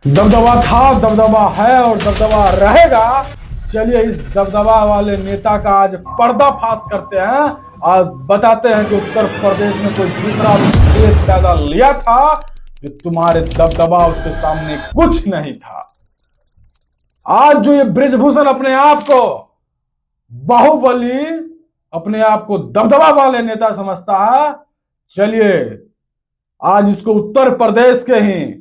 दबदबा था, दबदबा है और दबदबा रहेगा। चलिए इस दबदबा वाले नेता का आज पर्दाफाश करते हैं। आज बताते हैं कि उत्तर प्रदेश में कोई दूसरा देश पैदा लिया था जो तुम्हारे दबदबा उसके सामने कुछ नहीं था। आज जो ये बृजभूषण अपने आप को बाहुबली, अपने आप को दबदबा वाले नेता समझता है, चलिए आज इसको उत्तर प्रदेश के ही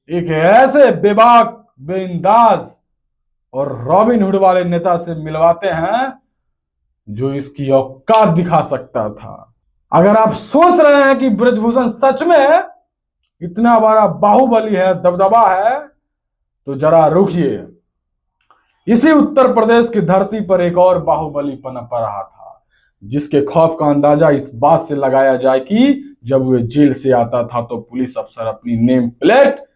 एक ऐसे बेबाक, बेइंदाज और रॉबिन हुड वाले नेता से मिलवाते हैं जो इसकी औकात दिखा सकता था। अगर आप सोच रहे हैं कि बृजभूषण सच में इतना बड़ा बाहुबली है, दबदबा है, तो जरा रुकिए। इसी उत्तर प्रदेश की धरती पर एक और बाहुबली पनप रहा था, जिसके खौफ का अंदाजा इस बात से लगाया जाए कि जब वह जेल से आता था तो पुलिस अफसर अपनी नेम प्लेट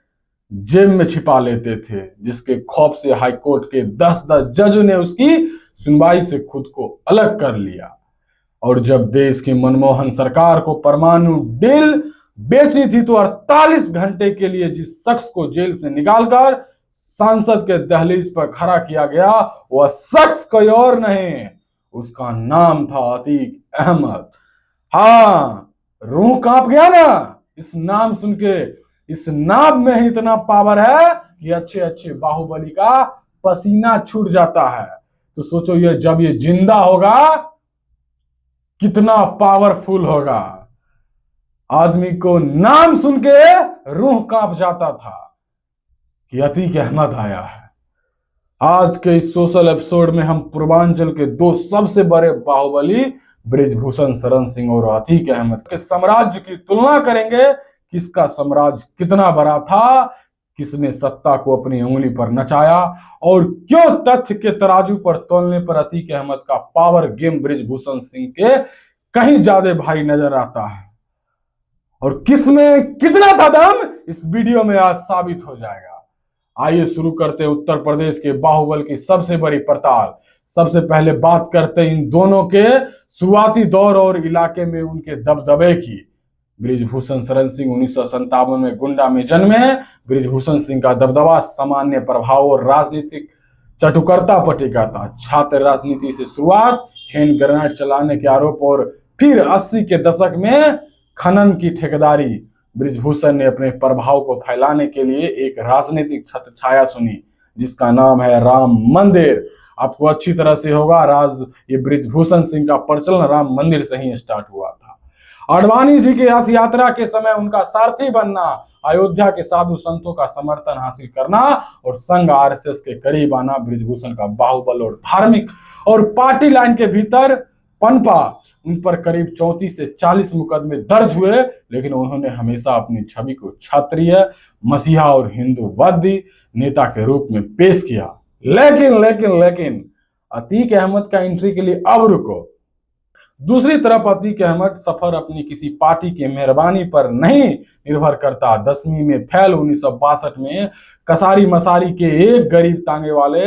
जेब में छिपा लेते थे, जिसके खौफ से हाईकोर्ट के 10-10 जज ने उसकी सुनवाई से खुद को अलग कर लिया। और जब देश की मनमोहन सरकार को परमाणु डील बेचनी थी तो 48 घंटे के लिए जिस शख्स को जेल से निकालकर संसद के दहलीज पर खड़ा किया गया, वह शख्स कोई और नहीं, उसका नाम था अतीक अहमद। हाँ, रूह कांप गया ना इस नाम सुन के। इस नाम में ही इतना पावर है कि अच्छे अच्छे बाहुबली का पसीना छूट जाता है। तो सोचो ये जब ये जिंदा होगा कितना पावरफुल होगा। आदमी को नाम सुन के रूह कांप जाता था कि अतीक अहमद आया है। आज के इस सोशल एपिसोड में हम पूर्वांचल के दो सबसे बड़े बाहुबली बृजभूषण शरण सिंह और अतीक अहमद के साम्राज्य की तुलना करेंगे। किसका साम्राज्य कितना बड़ा था, किसने सत्ता को अपनी उंगली पर नचाया, और क्यों तथ्य के तराजू पर तोलने पर अतीक अहमद का पावर गेम बृजभूषण सिंह के कहीं ज्यादा भाई नजर आता है, और किसमें कितना था दम, इस वीडियो में आज साबित हो जाएगा। आइए शुरू करते हैं उत्तर प्रदेश के बाहुबल की सबसे बड़ी पड़ताल। सबसे पहले बात करते हैं इन दोनों के शुरुआती दौर और इलाके में उनके दबदबे की। बृजभूषण शरण सिंह 1957 में गोंडा में जन्मे। बृजभूषण सिंह का दबदबा सामान्य प्रभाव और राजनीतिक चटुकरता पर टिका था। छात्र राजनीति से शुरुआत, हैंड ग्रेनेड चलाने के आरोप और फिर 80 के दशक में खनन की ठेकेदारी। बृजभूषण ने अपने प्रभाव को फैलाने के लिए एक राजनीतिक छत्र छाया सुनी जिसका नाम है राम मंदिर। आपको अच्छी तरह से होगा, ये बृजभूषण सिंह का प्रचलन राम मंदिर से ही स्टार्ट हुआ था। आडवाणी जी के रथ यात्रा के समय उनका सारथी बनना, अयोध्या के साधु संतों का समर्थन हासिल करना और संघ आरएसएस के करीब आना बृजभूषण का बाहुबल और धार्मिक और पार्टी लाइन के भीतर पनपा। उन पर करीब 34 से 40 मुकदमे दर्ज हुए, लेकिन उन्होंने हमेशा अपनी छवि को क्षत्रिय, मसीहा और हिंदूवादी नेता के रूप में पेश किया। लेकिन अतीक अहमद का एंट्री के लिए अब रुको। दूसरी तरफ अतीक अहमद सफर अपनी किसी पार्टी की मेहरबानी पर नहीं निर्भर करता। 10वीं में फेल 1962 में कसारी मसारी के एक गरीब तांगे वाले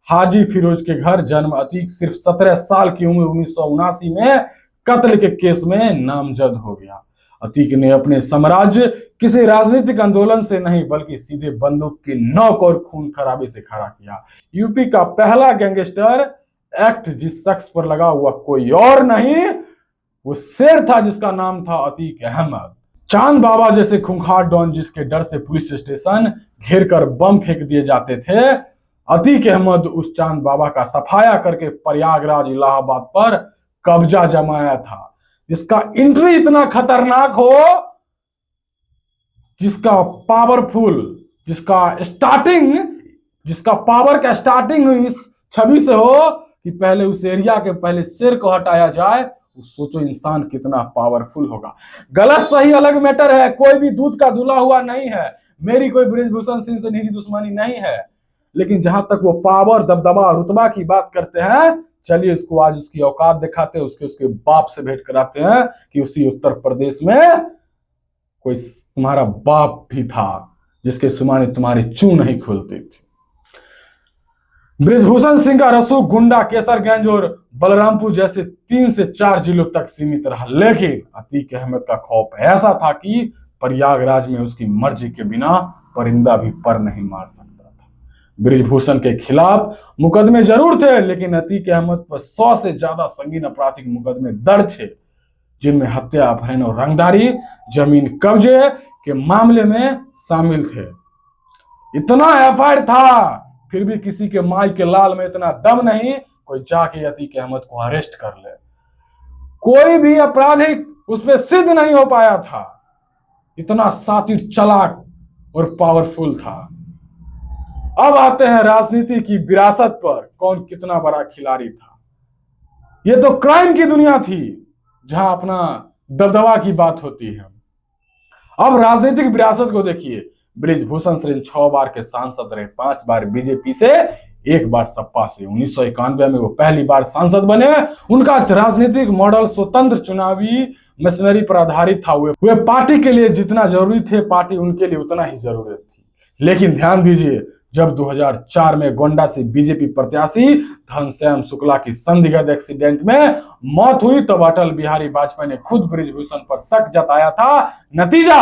हाजी फिरोज के घर जन्म अतीक सिर्फ 17 साल की उम्र 1979 में कत्ल के केस में नामजद हो गया। अतीक ने अपने साम्राज्य किसी राजनीतिक आंदोलन से नहीं बल्कि सीधे बंदूक की नोक और खून खराबे से खड़ा किया। यूपी का पहला गैंगस्टर एक्ट जिस शख्स पर लगा हुआ कोई और नहीं, वो शेर था जिसका नाम था अतीक अहमद। चांद बाबा जैसे खूंखार डॉन जिसके डर से पुलिस स्टेशन घेर कर बम फेंक दिए जाते थे, अतीक अहमद उस चांद बाबा का सफाया करके प्रयागराज इलाहाबाद पर कब्जा जमाया था। जिसका एंट्री इतना खतरनाक हो, जिसका पावरफुल, जिसका पावर का स्टार्टिंग इस छवि से हो कि पहले उस एरिया के पहले शेर को हटाया जाए। सोचो इंसान कितना पावरफुल होगा। गलत सही अलग मैटर है, कोई भी दूध का धुला हुआ नहीं है। मेरी कोई बृजभूषण सिंह से निजी दुश्मनी नहीं है, लेकिन जहां तक वो पावर, दबदबा, रुतबा की बात करते हैं, चलिए इसको आज उसकी औकात दिखाते हैं। उसके बाप से भेंट कराते हैं कि उसी उत्तर प्रदेश में कोई तुम्हारा बाप भी था जिसके सुमाने तुम्हारी चू नहीं खुलती थी। बृजभूषण सिंह का रसूख गुंडा, केसरगंज और बलरामपुर जैसे 3 से 4 जिलों तक सीमित रहा, लेकिन अतीक अहमद का खौफ ऐसा था कि प्रयागराज में उसकी मर्जी के बिना परिंदा भी पर नहीं मार सकता था। बृजभूषण के खिलाफ मुकदमे जरूर थे, लेकिन अतीक अहमद पर 100 से ज्यादा संगीन आपराधिक मुकदमे दर्ज थे, जिनमें हत्या, अपहरण और रंगदारी, जमीन कब्जे के मामले में शामिल थे। इतना एफआईआर था, फिर भी किसी के माई के लाल में इतना दम नहीं कोई जाके अतीक अहमद को अरेस्ट कर ले। कोई भी आपराधिक उस पर सिद्ध नहीं हो पाया था। इतना शातिर, चालाक और पावरफुल था। अब आते हैं राजनीति की विरासत पर, कौन कितना बड़ा खिलाड़ी था। यह तो क्राइम की दुनिया थी जहां अपना दबदबा की बात होती है। अब राजनीतिक विरासत को देखिए। बृजभूषण शरण 6 बार के सांसद रहे, 5 बार बीजेपी से, 1 बार सपा से। 1991 में वो पहली बार सांसद बने। उनका राजनीतिक मॉडल स्वतंत्र चुनावी मशीनरी पर आधारित था। वे पार्टी के लिए जितना जरूरी थे, पार्टी उनके लिए उतना ही जरूरत थी। लेकिन ध्यान दीजिए, जब 2004 में गोंडा से बीजेपी प्रत्याशी घनश्याम शुक्ला की संदिग्ध एक्सीडेंट में मौत हुई, तब अटल बिहारी वाजपेयी ने खुद बृजभूषण पर शक जताया था। नतीजा,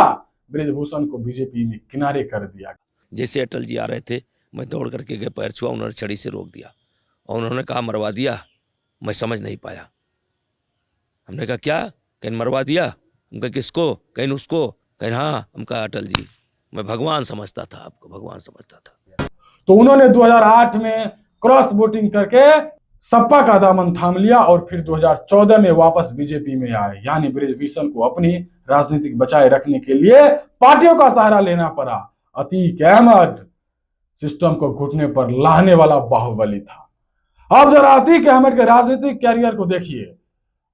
बृजभूषण को बीजेपी में किनारे कर दिया। जैसे अटल जी आ रहे थे, मैं दौड़ करके गए, पैर छुआ, उन्होंने छड़ी से रोक दिया और उन्होंने कहा मरवा दिया। मैं समझ नहीं पाया। हमने कहा क्या? कहीं मरवा दिया? उनका किसको? कहीं उसको? कहीं हाँ। हम कहा अटल जी। मैं भगवान समझता था, आपको भगवान समझता था। तो उन्होंने 2008 में क्रॉस वोटिंग करके सपा का दामन थाम लिया और फिर 2014 में वापस बीजेपी में आए। यानी बृजभूषण को अपनी राजनीतिक बचाए रखने के लिए पार्टियों का सहारा लेना पड़ा। अतीक अहमद सिस्टम को घुटने पर लाने वाला बाहुबली था। अब जरा अतीक अहमद के राजनीतिक कैरियर को देखिए।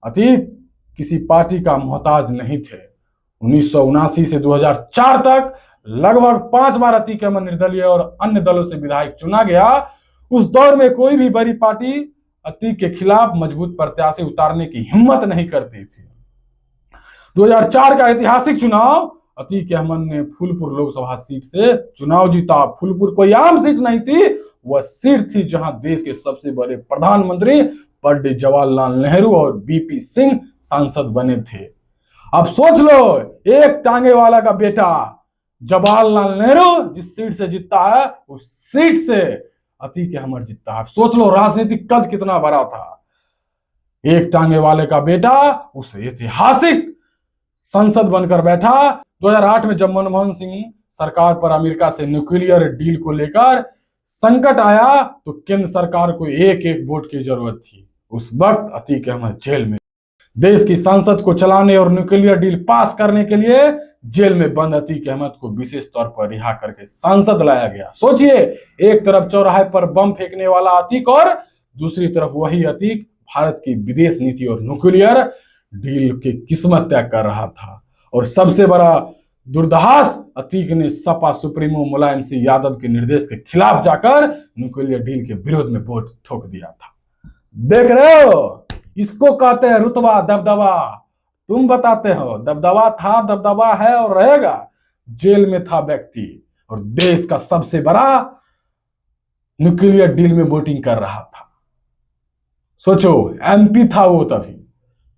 अतीक किसी पार्टी का मोहताज नहीं थे। 1979 से 2004 तक लगभग 5 बार अतीक अहमद निर्दलीय और अन्य दलों से विधायक चुना गया। उस दौर में कोई भी बड़ी पार्टी अतीक के खिलाफ मजबूत प्रत्याशी उतारने की हिम्मत नहीं करती थी। 2004 का ऐतिहासिक चुनाव अतीक अहमद ने फूलपुर लोकसभा सीट से चुनाव जीता। फूलपुर कोई आम सीट नहीं थी, वह सीट थी जहां देश के सबसे बड़े प्रधानमंत्री पंडित जवाहरलाल नेहरू और बीपी सिंह सांसद बने थे। अब सोच लो, एक टांगे वाला का बेटा जवाहरलाल नेहरू जिस सीट से जीतता है, उस सीट से अतीक अहमद जीतता है। सोच लो राजनीतिक कद कितना बड़ा था। एक टांगे वाले का बेटा उस ऐतिहासिक संसद बनकर बैठा। 2008 में जब मनमोहन सिंह सरकार पर अमेरिका से न्यूक्लियर डील को लेकर संकट आया, तो केंद्र सरकार को एक एक वोट की जरूरत थी। उस वक्त अतीक अहमद जेल में। देश की संसद को चलाने और न्यूक्लियर डील पास करने के लिए जेल में बंद अतीक अहमद को विशेष तौर पर रिहा करके संसद लाया गया। सोचिए, एक तरफ चौराहे पर बम फेंकने वाला अतीक और दूसरी तरफ वही अतीक भारत की विदेश नीति और न्यूक्लियर डील की किस्मत तय कर रहा था। और सबसे बड़ा दुर्दहास, अतीक ने सपा सुप्रीमो मुलायम सिंह यादव के निर्देश के खिलाफ जाकर न्यूक्लियर डील के विरोध में वोट ठोक दिया था। देख रहे हो, इसको कहते हैं रुतबा, दबदबा। तुम बताते हो दबदबा था, दबदबा है और रहेगा। जेल में था व्यक्ति और देश का सबसे बड़ा न्यूक्लियर डील में वोटिंग कर रहा था। सोचो, एमपी था वो तभी,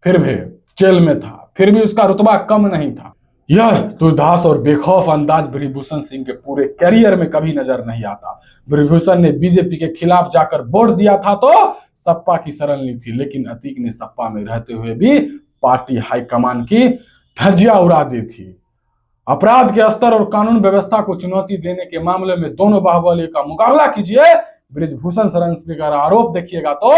फिर भी जेल में था, फिर भी उसका रुतबा कम नहीं था। यह दुर्दास और बेखौफ अंदाज बृजभूषण सिंह के पूरे करियर में कभी नजर नहीं आता। बृजभूषण ने बीजेपी के खिलाफ जाकर वोट दिया था तो सपा की शरण ली थी, लेकिन अतीक ने सपा में रहते हुए भी पार्टी हाईकमान की धज्जियां उड़ा दी थी। अपराध के स्तर और कानून व्यवस्था को चुनौती देने के मामले में दोनों बाहुबली का मुकाबला कीजिए। बृजभूषण शरण स्पीकर आरोप देखिएगा तो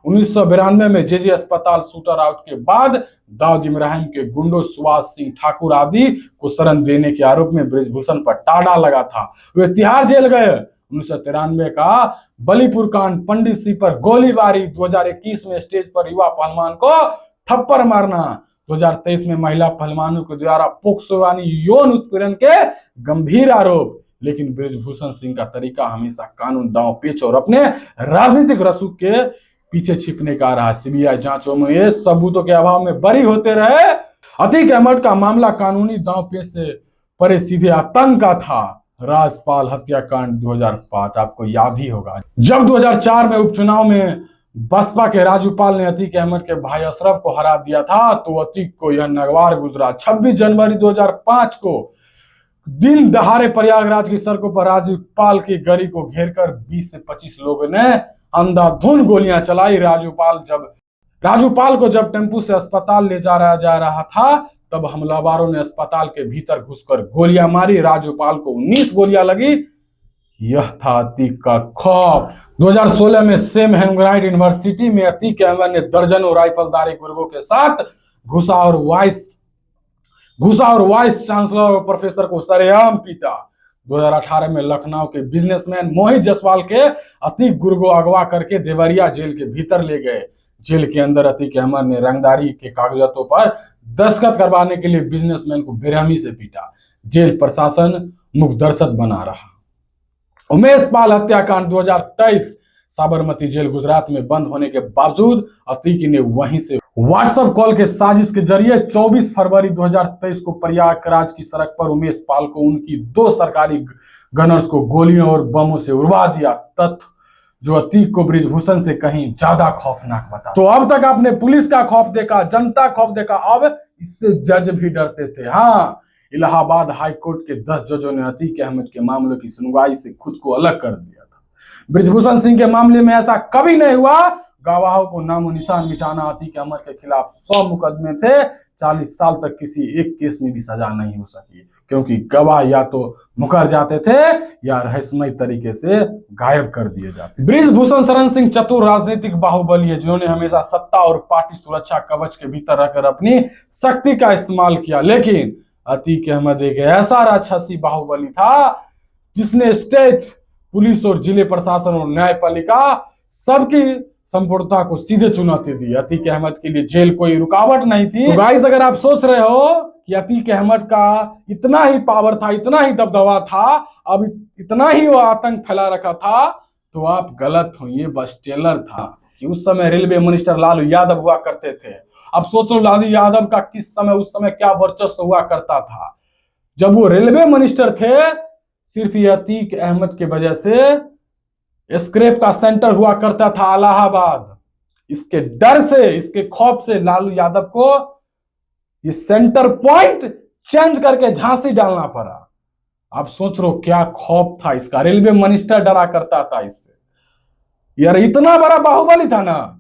1992 में जेजे अस्पताल शूटर आउट के बाद दाऊद इब्राहिम के गुंडों सुभाष सिंह ठाकुर आदि को शरण देने के आरोप में बृजभूषण पर टाड़ा लगा था। वे तिहाड़ जेल गए। 1993 का बलीपुर कांड, पंडित सिंह पर गोलीबारी, 2021 में स्टेज पर युवा पहलवान को थप्पड़ मारना, 2023 में महिला पहलवानों के द्वारा पोक्सो यानी यौन उत्पीड़न के गंभीर आरोप। लेकिन बृजभूषण सिंह का तरीका हमेशा कानून, दांव पेच और अपने राजनीतिक रसूख के पीछे छिपने का रहा। सीबीआई जांचों में ये सबूतों के अभाव में बरी होते रहे। अतीक अहमद का मामला कानूनी दांव पेच से परे सीधे आतंक का था। राजपाल हत्याकांड 2005 आपको याद ही होगा। जब 2004 में उपचुनाव में बसपा के राजूपाल ने अतीक अहमद के भाई अशरफ को हरा दिया था, तो अतीक को यह नगवार गुजरा। 26 जनवरी 2005 को दिन दहाड़े प्रयागराज की सड़कों पर राजू पाल की गाड़ी को घेरकर 20 से 25 लोगों ने अंधाधुंध गोलियां चलाई। राजू पाल को जब टेम्पू से अस्पताल ले जा रहा था तब हमलावरों ने अस्पताल के भीतर घुसकर गोलियां मारी। राजू पाल को 19 गोलियां लगी। यह था अतीक का खौफ। 2016 में सेम हेमग्राइट यूनिवर्सिटी में अतीक अहमद ने दर्जनों राइफलधारी गुर्गों के साथ घुसा और वाइस चांसलर और प्रोफेसर को सरेआम पीटा। 2018 में लखनऊ के बिजनेसमैन मोहित जायसवाल के अतीक गुर्गो अगवा करके देवरिया जेल के भीतर ले गए। जेल के अंदर अतीक अहमद ने रंगदारी के कागजातों पर दस्तखत करवाने के लिए बिजनेसमैन को बेरहमी से पीटा। जेल प्रशासन मुख दर्शक बना रहा। उमेश पाल हत्याकांड 2023 साबरमती जेल गुजरात में बंद होने के बावजूद अतीक ने वहीं से व्हाट्सएप कॉल के साजिश के जरिए 24 फरवरी 2023 को प्रयागराज की सड़क पर उमेश पाल को उनकी 2 सरकारी गनर्स को गोलियों और बमों से उड़वा दिया। तथ्य जो अतीक को ब्रिजभूषण से कहीं ज्यादा खौफनाक बता। तो अब तक आपने पुलिस का खौफ देखा, जनता खौफ देखा, अब इससे जज भी डरते थे। हाँ, इलाहाबाद हाईकोर्ट के 10 जजों ने अतीक अहमद के मामलों की सुनवाई से खुद को अलग कर दिया था। ब्रिजभूषण सिंह के मामले में ऐसा कभी नहीं हुआ। गवाहों को नामो निशान मिटाना। अतीक अहमद के खिलाफ 100 मुकदमे थे। 40 साल तक किसी एक केस में भी सजा नहीं हो सकी, क्योंकि गवाह या तो मुकर जाते थे या रहस्यमय तरीके से गायब कर दिए जाते। ब्रिजभूषण शरण सिंह चतुर राजनीतिक बाहुबली है, जिन्होंने हमेशा सत्ता और पार्टी सुरक्षा कवच के भीतर रहकर अपनी शक्ति का इस्तेमाल किया। लेकिन अतीक अहमद एक ऐसा राक्षसी बाहुबली था जिसने स्टेट पुलिस और जिले प्रशासन और न्यायपालिका सबकी संपूर्णता को सीधे चुनौती दी। अतीक अहमद के लिए जेल कोई रुकावट नहीं थी। तो गाइस, अगर आप सोच रहे हो कि अतीक अहमद का इतना ही पावर था, इतना ही दबदबा था, अब इतना ही वो आतंक फैला रखा था, तो आप गलत हो। ये बस टेलर था कि उस समय रेलवे मिनिस्टर लालू यादव हुआ करते थे। अब सोचो लालू यादव का उस समय क्या वर्चस्व हुआ करता था। जब वो रेलवे मिनिस्टर थे, सिर्फ ये अतीक अहमद की वजह से स्क्रैप का सेंटर हुआ करता था इलाहाबाद। इसके डर से, इसके खौफ से लालू यादव को ये सेंटर पॉइंट चेंज करके झांसी डालना पड़ा। आप सोच लो क्या खौफ था इसका। रेलवे मिनिस्टर डरा करता था इससे। यार इतना बड़ा बाहुबली था ना,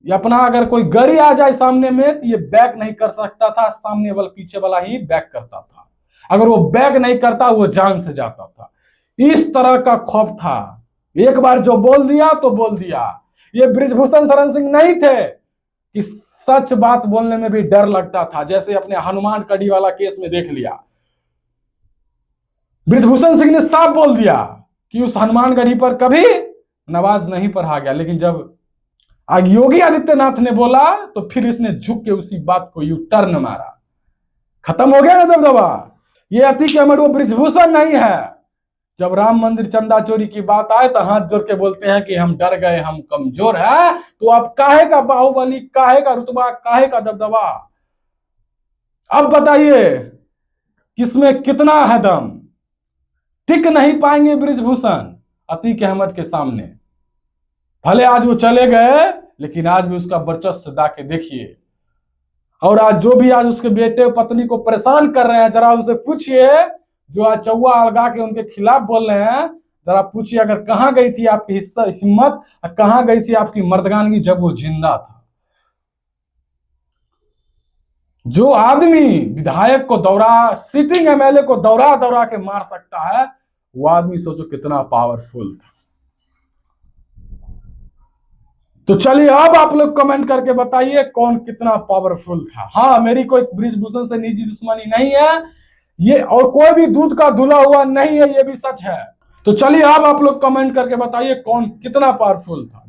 ये अपना अगर कोई गाड़ी आ जाए सामने में तो ये बैक नहीं कर सकता था, सामने वाला पीछे वाला ही बैक करता था। अगर वो बैक नहीं करता वो जान से जाता था। इस तरह का खौफ था। एक बार जो बोल दिया तो बोल दिया। ये ब्रिजभूषण शरण सिंह नहीं थे कि सच बात बोलने में भी डर लगता था, जैसे अपने हनुमान कड़ी वाला केस में देख लिया। ब्रिजभूषण सिंह ने साफ बोल दिया कि उस हनुमान गढ़ी पर कभी नमाज नहीं पढ़ा गया, लेकिन जब योगी आदित्यनाथ ने बोला तो फिर इसने झुक के उसी बात को यू टर्न मारा। खत्म हो गया ना दबदबा। ये अतीक अहमद वो ब्रिजभूषण नहीं है। जब राम मंदिर चंदा चोरी की बात आए तो हाथ जोड़ के बोलते हैं कि हम डर गए, हम कमजोर हैं। तो अब काहे का बाहुबली, काहे का रुतबा, काहे का दबदबा? अब बताइए किसमें कितना है दम? टिक नहीं पाएंगे ब्रिजभूषण अतीक अहमद के सामने। भले आज वो चले गए, लेकिन आज भी उसका वर्चस्व सदा के देखिए। और आज जो भी आज उसके बेटे पत्नी को परेशान कर रहे हैं, जरा उनसे पूछिए, जो आज चौवा अलगा के उनके खिलाफ बोल रहे हैं, जरा पूछिए अगर कहां गई थी आपकी हिम्मत, कहां गई थी आपकी मर्दगानगी जब वो जिंदा था। जो आदमी विधायक को सिटिंग एमएलए को दौरा के मार सकता है, वो आदमी सोचो कितना पावरफुल था। तो चलिए अब आप लोग कमेंट करके बताइए कौन कितना पावरफुल था। हाँ, मेरी कोई ब्रिजभूषण से निजी दुश्मनी नहीं है ये, और कोई भी दूध का धुला हुआ नहीं है, ये भी सच है। तो चलिए अब आप लोग कमेंट करके बताइए कौन कितना पावरफुल था।